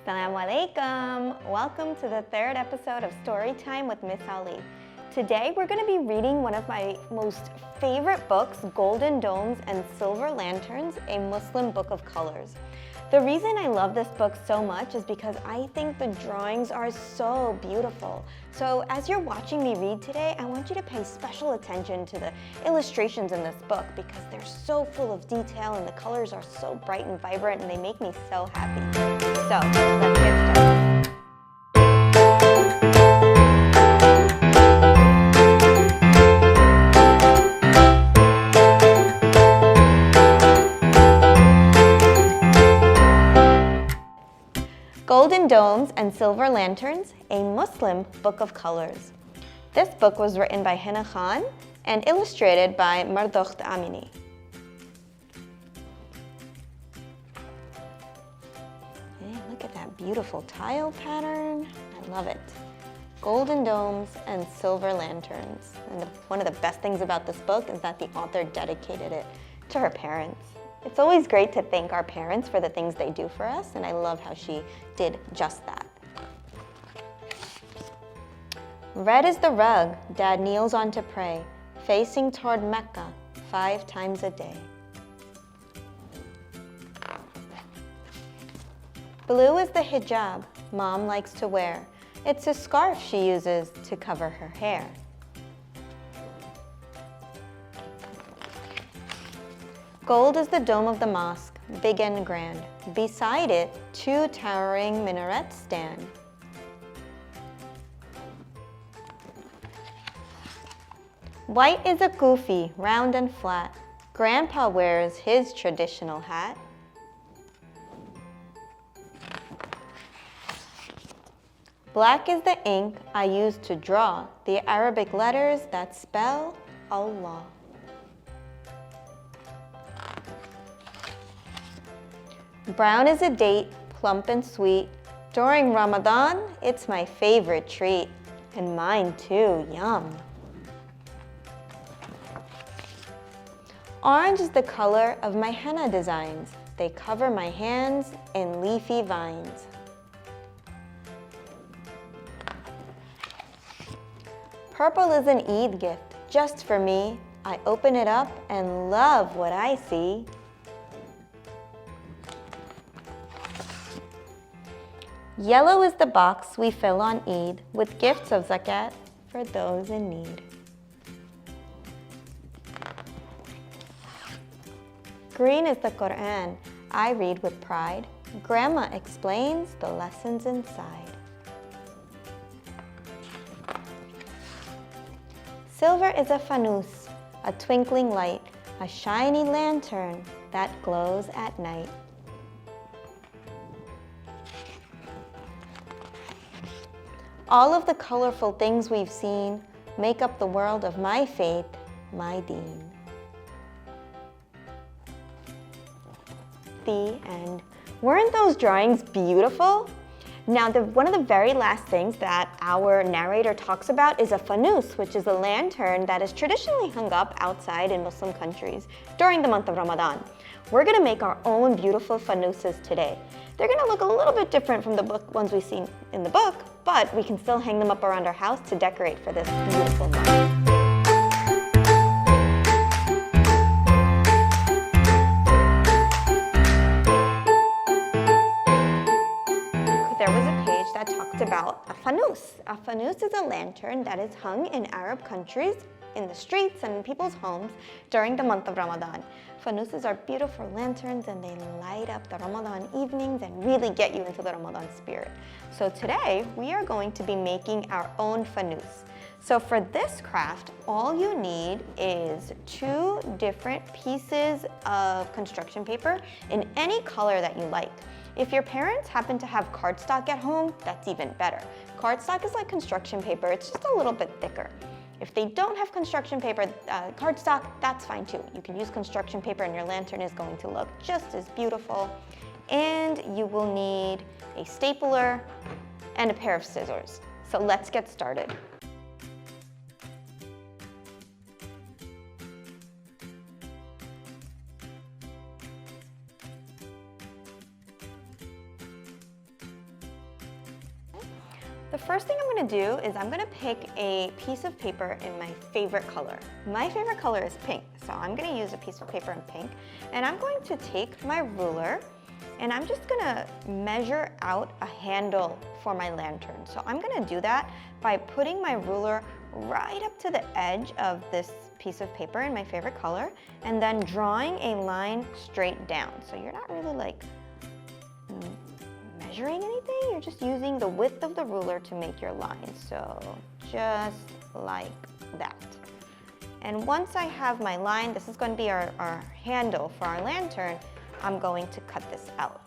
Assalamu alaikum. Welcome to the third episode of Storytime with Miss Ali. Today we're going to be reading one of my most favorite books, Golden Domes and Silver Lanterns, a Muslim book of colors. The reason I love this book so much is because I think the drawings are so beautiful. So as you're watching me read today, I want you to pay special attention to the illustrations in this book because they're so full of detail and the colors are so bright and vibrant and they make me so happy. So let's get started. Golden Domes and Silver Lanterns, a Muslim book of colors. This book was written by Hina Khan and illustrated by Mardokht Amini. Hey, look at that beautiful tile pattern. I love it. Golden Domes and Silver Lanterns. And one of the best things about this book is that the author dedicated it to her parents. It's always great to thank our parents for the things they do for us, and I love how she did just that. Red is the rug Dad kneels on to pray, facing toward Mecca 5 times a day. Blue is the hijab Mom likes to wear. It's a scarf she uses to cover her hair. Gold is the dome of the mosque, big and grand. Beside it, 2 towering minarets stand. White is a kufi, round and flat. Grandpa wears his traditional hat. Black is the ink I use to draw the Arabic letters that spell Allah. Brown is a date, plump and sweet. During Ramadan, it's my favorite treat. And mine too, yum. Orange is the color of my henna designs. They cover my hands in leafy vines. Purple is an Eid gift, just for me. I open it up and love what I see. Yellow is the box we fill on Eid with gifts of zakat for those in need. Green is the Quran I read with pride. Grandma explains the lessons inside. Silver is a fanus, a twinkling light, a shiny lantern that glows at night. All of the colorful things we've seen make up the world of my faith, my deen. The end. Weren't those drawings beautiful? Now, one of the very last things that our narrator talks about is a fanus, which is a lantern that is traditionally hung up outside in Muslim countries during the month of Ramadan. We're gonna make our own beautiful fanuses today. They're gonna look a little bit different from the ones we've seen in the book, but we can still hang them up around our house to decorate for this beautiful month. There was a page that talked about a fanus. A fanus is a lantern that is hung in Arab countries, in the streets and in people's homes during the month of Ramadan. Fanuses are beautiful lanterns and they light up the Ramadan evenings and really get you into the Ramadan spirit. So today we are going to be making our own fanus. So for this craft, all you need is 2 different pieces of construction paper in any color that you like. If your parents happen to have cardstock at home, that's even better. Cardstock is like construction paper, it's just a little bit thicker. If they don't have construction paper, cardstock, that's fine too. You can use construction paper and your lantern is going to look just as beautiful. And you will need a stapler and a pair of scissors. So let's get started. The first thing I'm gonna do is I'm gonna pick a piece of paper in my favorite color. My favorite color is pink, so I'm gonna use a piece of paper in pink, and I'm going to take my ruler and I'm just gonna measure out a handle for my lantern. So I'm gonna do that by putting my ruler right up to the edge of this piece of paper in my favorite color, and then drawing a line straight down. So you're not really like measuring anything, you're just using the width of the ruler to make your line. So just like that. And once I have my line, this is going to be our handle for our lantern, I'm going to cut this out.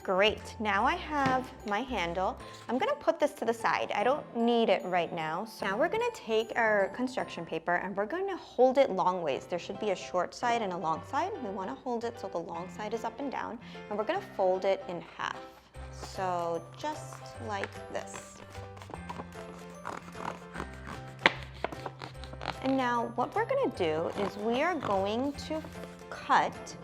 Great, now I have my handle. I'm gonna put this to the side. I don't need it right now. So now we're gonna take our construction paper and we're gonna hold it long ways. There should be a short side and a long side. We wanna hold it so the long side is up and down, and we're gonna fold it in half. So just like this. And now what we're gonna do is we are going to cut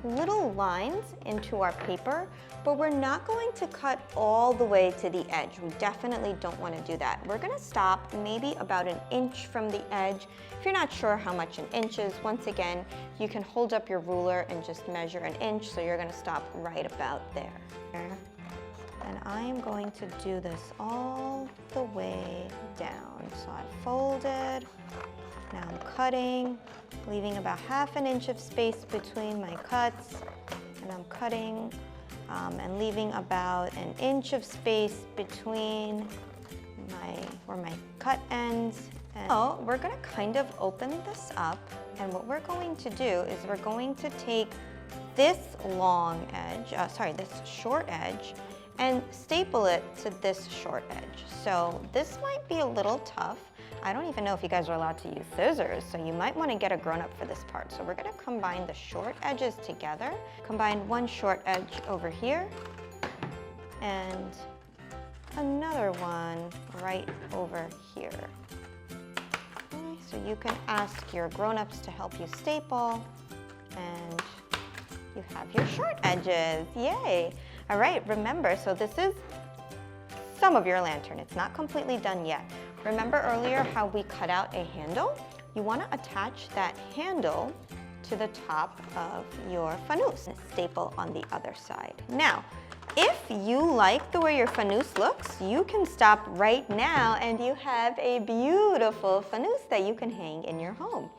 little lines into our paper, but we're not going to cut all the way to the edge. We definitely don't want to do that. We're going to stop maybe about an inch from the edge. If you're not sure how much an inch is, once again, you can hold up your ruler and just measure an inch, so you're going to stop right about there. And I am going to do this all the way down. So I folded, now I'm cutting, leaving about half an inch of space between my cuts, and I'm cutting and leaving about an inch of space between where my cut ends. And so we're gonna kind of open this up, and what we're going to do is we're going to take this long edge, this short edge, and staple it to this short edge. So this might be a little tough. I don't even know if you guys are allowed to use scissors, so you might want to get a grown-up for this part. So we're going to combine the short edges together. Combine one short edge over here and another one right over here. Okay, so you can ask your grown-ups to help you staple, and you have your short edges. Yay! All right, remember, so this is some of your lantern. It's not completely done yet. Remember earlier how we cut out a handle? You want to attach that handle to the top of your fanus and staple on the other side. Now, if you like the way your fanus looks, you can stop right now and you have a beautiful fanus that you can hang in your home.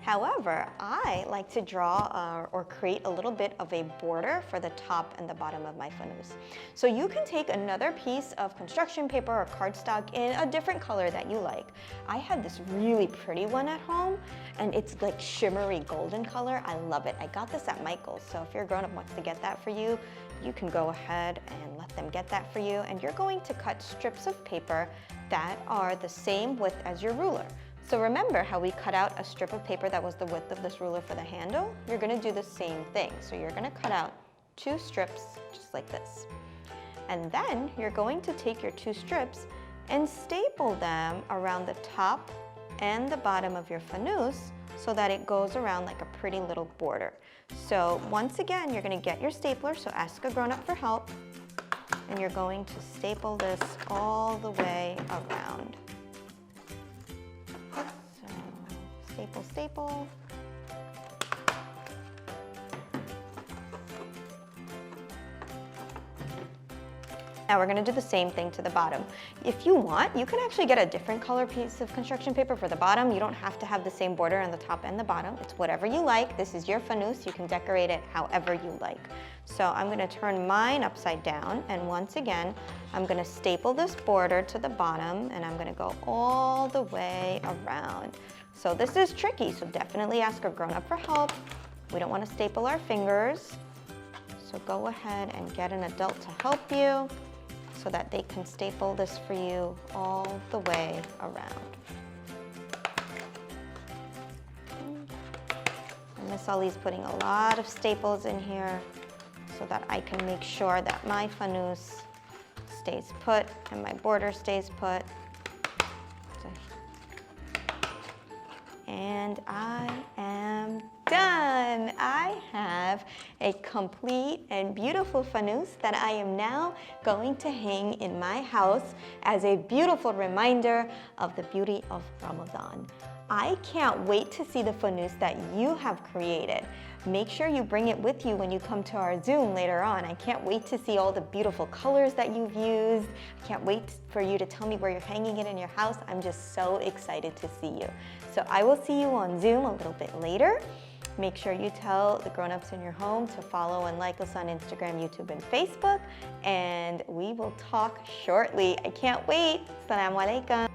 However, I like to draw or create a little bit of a border for the top and the bottom of my fanus. So you can take another piece of construction paper or cardstock in a different color that you like. I have this really pretty one at home, and it's like shimmery golden color. I love it. I got this at Michael's, so if your grown-up wants to get that for you, you can go ahead and let them get that for you. And you're going to cut strips of paper that are the same width as your ruler. So remember how we cut out a strip of paper that was the width of this ruler for the handle? You're gonna do the same thing. So you're gonna cut out 2 strips just like this. And then you're going to take your 2 strips and staple them around the top and the bottom of your fanus so that it goes around like a pretty little border. So once again, you're gonna get your stapler, so ask a grown-up for help, and you're going to staple this all the way around. Staple, staple. Now we're going to do the same thing to the bottom. If you want, you can actually get a different color piece of construction paper for the bottom. You don't have to have the same border on the top and the bottom. It's whatever you like. This is your fanus. You can decorate it however you like. So I'm going to turn mine upside down, and once again, I'm going to staple this border to the bottom, and I'm going to go all the way around. So this is tricky, so definitely ask a grown-up for help. We don't want to staple our fingers, so go ahead and get an adult to help you so that they can staple this for you all the way around. And Miss Ali's putting a lot of staples in here so that I can make sure that my fanus stays put and my border stays put. And I am done. I have a complete and beautiful fanus that I am now going to hang in my house as a beautiful reminder of the beauty of Ramadan. I can't wait to see the fanus that you have created. Make sure you bring it with you when you come to our Zoom later on. I can't wait to see all the beautiful colors that you've used. I can't wait for you to tell me where you're hanging it in your house. I'm just so excited to see you. So I will see you on Zoom a little bit later. Make sure you tell the grown-ups in your home to follow and like us on Instagram, YouTube, and Facebook. And we will talk shortly. I can't wait. Assalamu alaikum.